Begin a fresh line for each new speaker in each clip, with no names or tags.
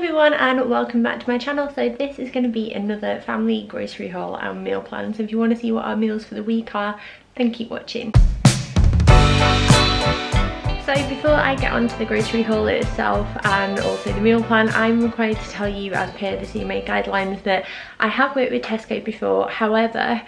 everyone and welcome back to my channel. So this is going to be another family grocery haul and meal plan. So if you want to see what our meals for the week are, then keep watching. So before I get onto the grocery haul itself and also the meal plan, I'm required to tell you, as per the CMA guidelines, that I have worked with Tesco before. However,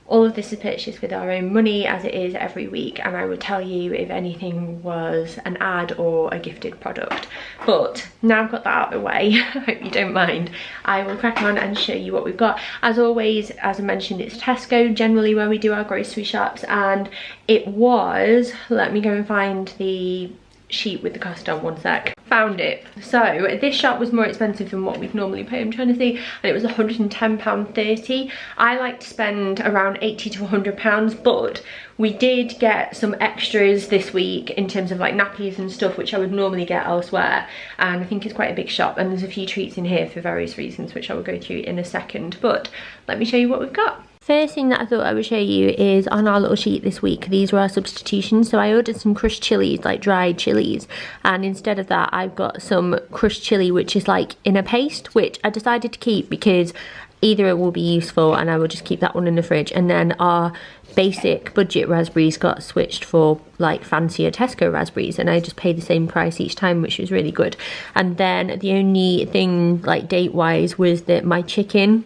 all of this is purchased with our own money, as it is every week, and I would tell you if anything was an ad or a gifted product. But now I've got that out of the way, I hope you don't mind, I will crack on and show you what we've got. As always, as I mentioned, it's Tesco generally where we do our grocery shops, and it was, let me go and find the sheet with the cost on, one sec. Found it. So this shop was more expensive than what we'd normally pay, I'm trying to see, and it was £110.30. I like to spend around £80 to £100, but we did get some extras this week in terms of like nappies and stuff, which I would normally get elsewhere, and I think it's quite a big shop, and there's a few treats in here for various reasons which I will go through in a second. But let me show you what we've got. First thing that I thought I would show you is on our little sheet this week, these were our substitutions. So I ordered some crushed chilies, like dried chilies, and instead of that I've got some crushed chili which is like in a paste, which I decided to keep because either it will be useful and I will just keep that one in the fridge, and then our basic budget raspberries got switched for like fancier Tesco raspberries, and I just paid the same price each time, which was really good. And then the only thing like date wise was that my chicken,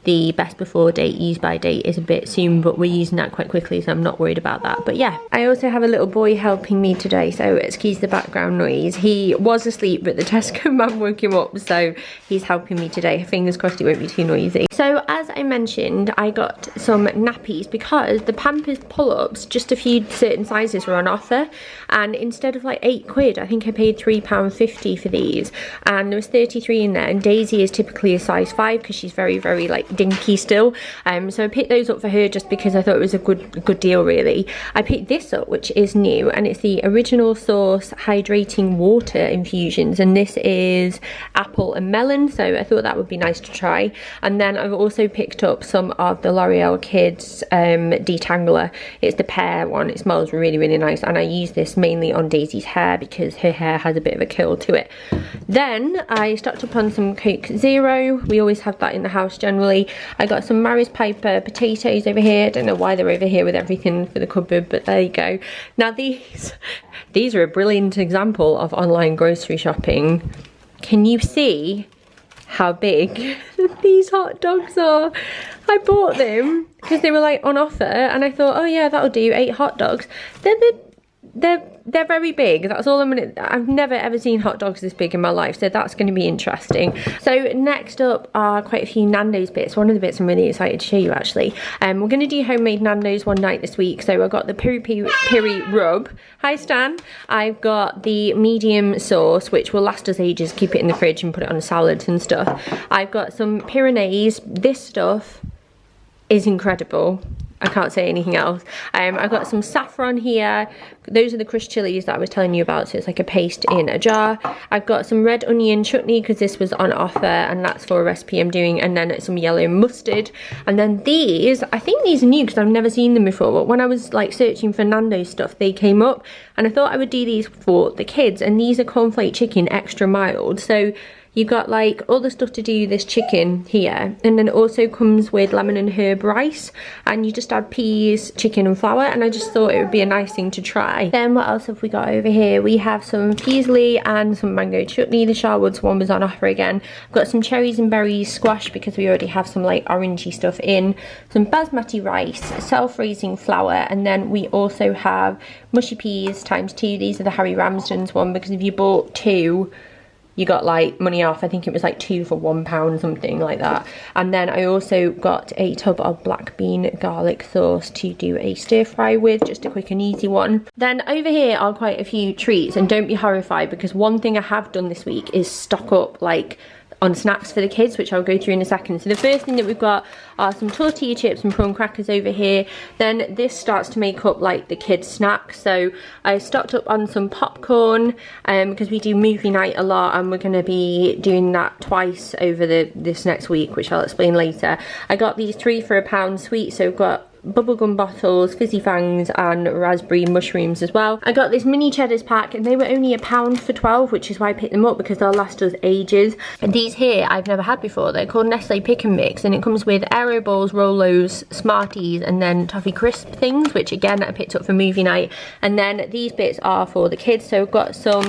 the best before date, use by date, is a bit soon, but we're using that quite quickly, so I'm not worried about that. But yeah, I also have a little boy helping me today, so excuse the background noise. He was asleep, but the Tesco man woke him up, so he's helping me today. Fingers crossed it won't be too noisy. So as I mentioned, I got some nappies because the Pampers pull-ups, just a few certain sizes, were on offer, and instead of like £8, I think I paid £3.50 for these, and there was 33 in there, and Daisy is typically a size 5 because she's very like dinky still, so I picked those up for her just because I thought it was a good deal really. I picked this up, which is new, and it's the Original Source hydrating water infusions, and this is apple and melon, so I thought that would be nice to try. And then I've also picked up some of the L'Oreal Kids detangler. It's the pear one. It smells really nice, and I use this mainly on Daisy's hair because her hair has a bit of a curl to it. Then I stocked up on some Coke Zero. We always have that in the house generally. I got some Maris Piper potatoes over here. I don't know why they're over here with everything for the cupboard, but there you go. Now these are a brilliant example of online grocery shopping. Can you see how big these hot dogs are? I bought them because they were like on offer, and I thought, oh yeah, that'll do, 8 hot dogs. They're very big. That's all I've never ever seen hot dogs this big in my life, so that's going to be interesting. So next up are quite a few Nando's bits. One of the bits I'm really excited to show you actually. We're going to do homemade Nando's one night this week. So I got the piri rub. Hi Stan. I've got the medium sauce, which will last us ages. Keep it in the fridge and put it on salads and stuff. I've got some Pyrenees. This stuff is incredible. I can't say anything else. I've got some saffron here. Those are the crushed chilies that I was telling you about, so it's like a paste in a jar. I've got some red onion chutney because this was on offer, and that's for a recipe I'm doing, and then some yellow mustard. And then these, I think these are new because I've never seen them before, but when I was like searching for Nando's stuff, they came up, and I thought I would do these for the kids, and these are cornflake chicken extra mild. So you've got like all the stuff to do this chicken here, and then it also comes with lemon and herb rice, and you just add peas, chicken and flour, and I just thought it would be a nice thing to try. Then what else have we got over here? We have some paisley and some mango chutney. The Sharwood's one was on offer again. I've got some cherries and berries squash because we already have some like orangey stuff in, some basmati rice, self-raising flour, and then we also have mushy peas ×2. These are the Harry Ramsden's one because if you bought 2, you got like money off. I think it was like 2 for £1, something like that. And then I also got a tub of black bean garlic sauce to do a stir fry with, just a quick and easy one. Then over here are quite a few treats, and don't be horrified because one thing I have done this week is stock up like on snacks for the kids, which I'll go through in a second. So the first thing that we've got are some tortilla chips and prawn crackers over here. Then this starts to make up like the kids snacks. So I stocked up on some popcorn because we do movie night a lot, and we're going to be doing that twice over this next week, which I'll explain later. I got these 3 for £1 sweet, so we've got bubblegum bottles, fizzy fangs and raspberry mushrooms as well. I got this mini cheddars pack and they were only £1 for 12, which is why I picked them up because they'll last us ages. And these here I've never had before. They're called Nestle Pick and Mix and it comes with Aero Balls, Rolos, Smarties and then toffee crisp things, which again I picked up for movie night. And then these bits are for the kids. So I've got some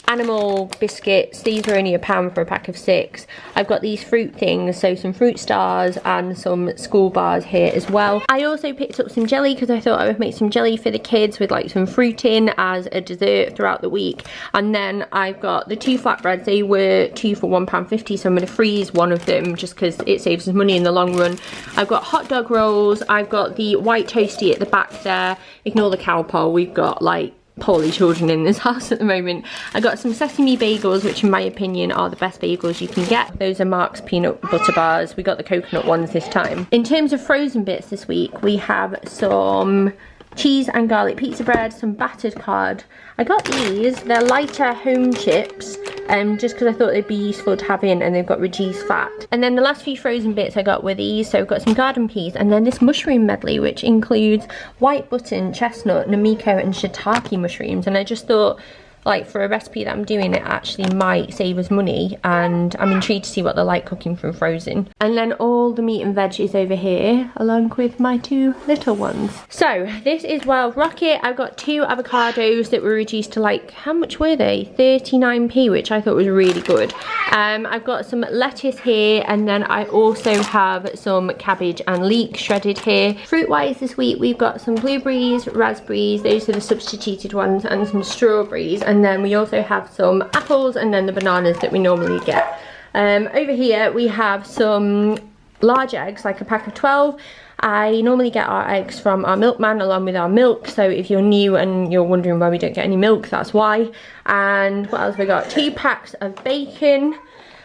animal biscuits. These were only £1 for a pack of 6. I've got these fruit things, so some fruit stars and some school bars here as well. I also picked up some jelly because I thought I would make some jelly for the kids with like some fruit in as a dessert throughout the week. And then I've got the 2 flatbreads. They were 2 for £1.50, so I'm going to freeze one of them just because it saves us money in the long run. I've got hot dog rolls. I've got the white toasty at the back there. Ignore the cow pole. We've got like poorly children in this house at the moment. I got some sesame bagels, which in my opinion are the best bagels you can get. Those are Mark's peanut butter bars. We got the coconut ones this time. In terms of frozen bits this week, we have some cheese and garlic pizza bread, some battered cod. I got these, they're lighter home chips, just because I thought they'd be useful to have in, and they've got reduced fat. And then the last few frozen bits I got were these, so I've got some garden peas, and then this mushroom medley, which includes white button, chestnut, namiko, and shiitake mushrooms. And I just thought, like, for a recipe that I'm doing, it actually might save us money, and I'm intrigued to see what they're like cooking from frozen. And then all the meat and veg is over here, along with my 2 little ones. So this is Wild Rocket. I've got 2 avocados that were reduced to, like, how much were they? 39p, which I thought was really good. I've got some lettuce here, and then I also have some cabbage and leek shredded here. Fruit wise this week we've got some blueberries, raspberries, those are the substituted ones, and some strawberries. And then we also have some apples and then the bananas that we normally get. Over here we have some large eggs, like a pack of 12. I normally get our eggs from our milkman along with our milk, so if you're new and you're wondering why we don't get any milk, that's why. And what else have we got? 2 packs of bacon.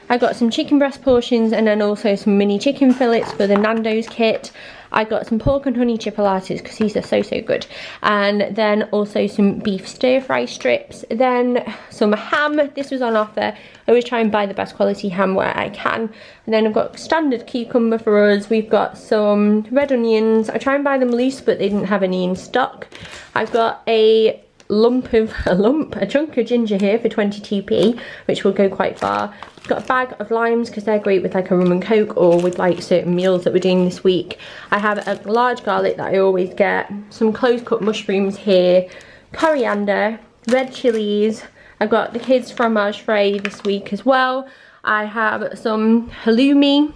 I got some chicken breast portions and then also some mini chicken fillets for the Nando's kit. I got some pork and honey chipolatas because these are so good. And then also some beef stir fry strips. Then some ham. This was on offer. I always try and buy the best quality ham where I can. And then I've got standard cucumber for us. We've got some red onions. I try and buy them loose, but they didn't have any in stock. I've got a chunk of ginger here for 22p, which will go quite far. Got a bag of limes because they're great with like a rum and coke or with like certain meals that we're doing this week. I have a large garlic that I always get, some close cut mushrooms here, coriander, red chilies. I've got the kids fromage frais this week as well. I have some halloumi.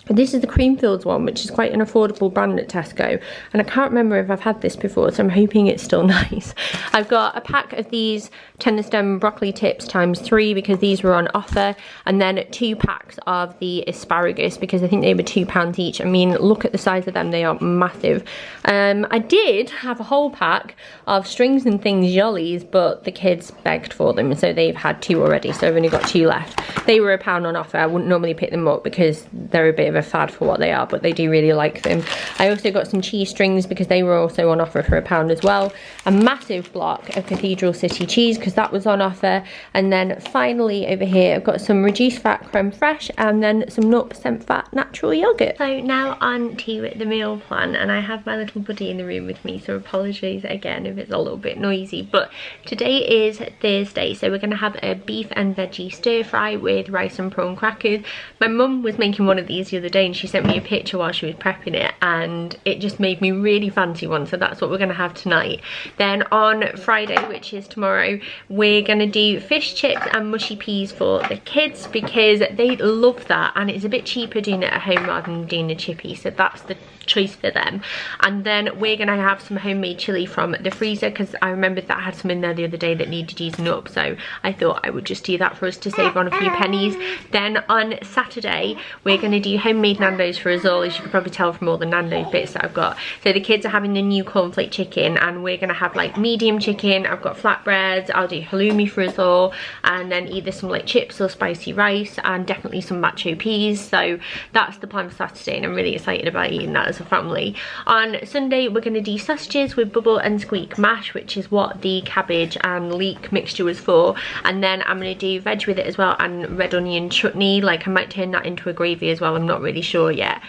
This is the Creamfields one, which is quite an affordable brand at Tesco, and I can't remember if I've had this before, so I'm hoping it's still nice. I've got a pack of these tender stem broccoli tips ×3 because these were on offer, and then 2 packs of the asparagus because I think they were £2 each. I mean, look at the size of them, they are massive. I did have a whole pack of strings and things jollies, but the kids begged for them, so they've had 2 already, so I've only got 2 left. They were £1 on offer. I wouldn't normally pick them up because they're a bit of a fad for what they are, but they do really like them. I also got some cheese strings because they were also on offer for £1 as well. A massive block of Cathedral City cheese because that was on offer. And then finally over here I've got some reduced fat creme fraiche and then some 0% fat natural yogurt. So now on to the meal plan, and I have my little buddy in the room with me, so apologies again if it's a little bit noisy. But today is Thursday, so we're going to have a beef and veggie stir fry with rice and prawn crackers. My mum was making one of these the other day and she sent me a picture while she was prepping it, and it just made me really fancy one, so that's what we're going to have tonight. Then on Friday, which is tomorrow, we're going to do fish chips and mushy peas for the kids because they love that, and it's a bit cheaper doing it at home rather than doing a chippy, so that's the choice for them. And then we're going to have some homemade chilli from the freezer because I remembered that I had some in there the other day that needed using up, so I thought I would just do that for us to save on a few pennies. Then on Saturday we're going to do homemade Nando's for us all, as you can probably tell from all the Nando's bits that I've got. So the kids are having the new cornflake chicken, and we're going to have like medium chicken. I've got flatbreads, I'll do halloumi for us all, and then either some like chips or spicy rice, and definitely some macho peas. So that's the plan for Saturday, and I'm really excited about eating that as a family. On Sunday we're going to do sausages with bubble and squeak mash, which is what the cabbage and leek mixture was for, and then I'm going to do veg with it as well and red onion chutney. Like I might turn that into a gravy as well, I'm not really sure yet.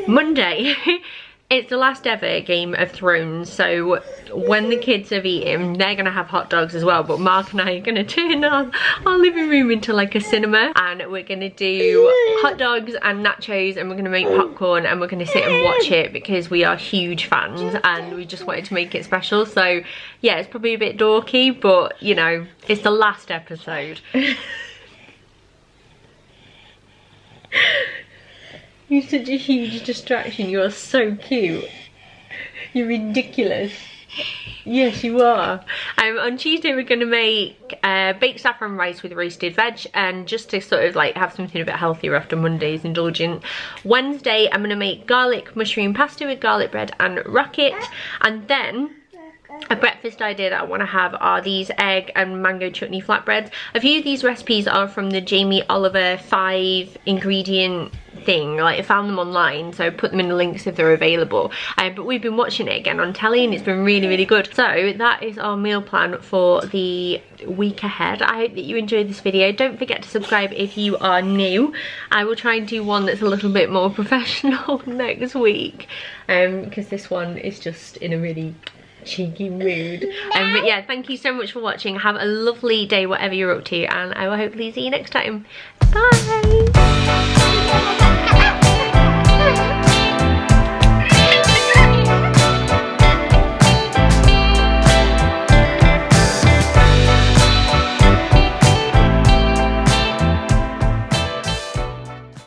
Monday It's the last ever Game of Thrones, so when the kids have eaten, they're gonna have hot dogs as well, but Mark and I are gonna turn our living room into like a cinema, and we're gonna do hot dogs and nachos, and we're gonna make popcorn, and we're gonna sit and watch it because we are huge fans and we just wanted to make it special. So yeah, it's probably a bit dorky, but you know, it's the last episode. You're such a huge distraction. You are so cute. You're ridiculous. Yes, you are. On Tuesday we're going to make baked saffron rice with roasted veg, and just to sort of like have something a bit healthier after Monday's indulgent. Wednesday I'm going to make garlic mushroom pasta with garlic bread and rocket, and then a breakfast idea that I want to have are these egg and mango chutney flatbreads. A few of these recipes are from the Jamie Oliver 5 ingredient thing. Like, I found them online, so I put them in the links if they're available. But we've been watching it again on telly and it's been really, really good. So that is our meal plan for the week ahead. I hope that you enjoyed this video. Don't forget to subscribe if you are new. I will try and do one that's a little bit more professional next week, because this one is just in a really cheeky mood. But yeah, thank you so much for watching. Have a lovely day whatever you're up to, and I will hopefully see you next time. Bye.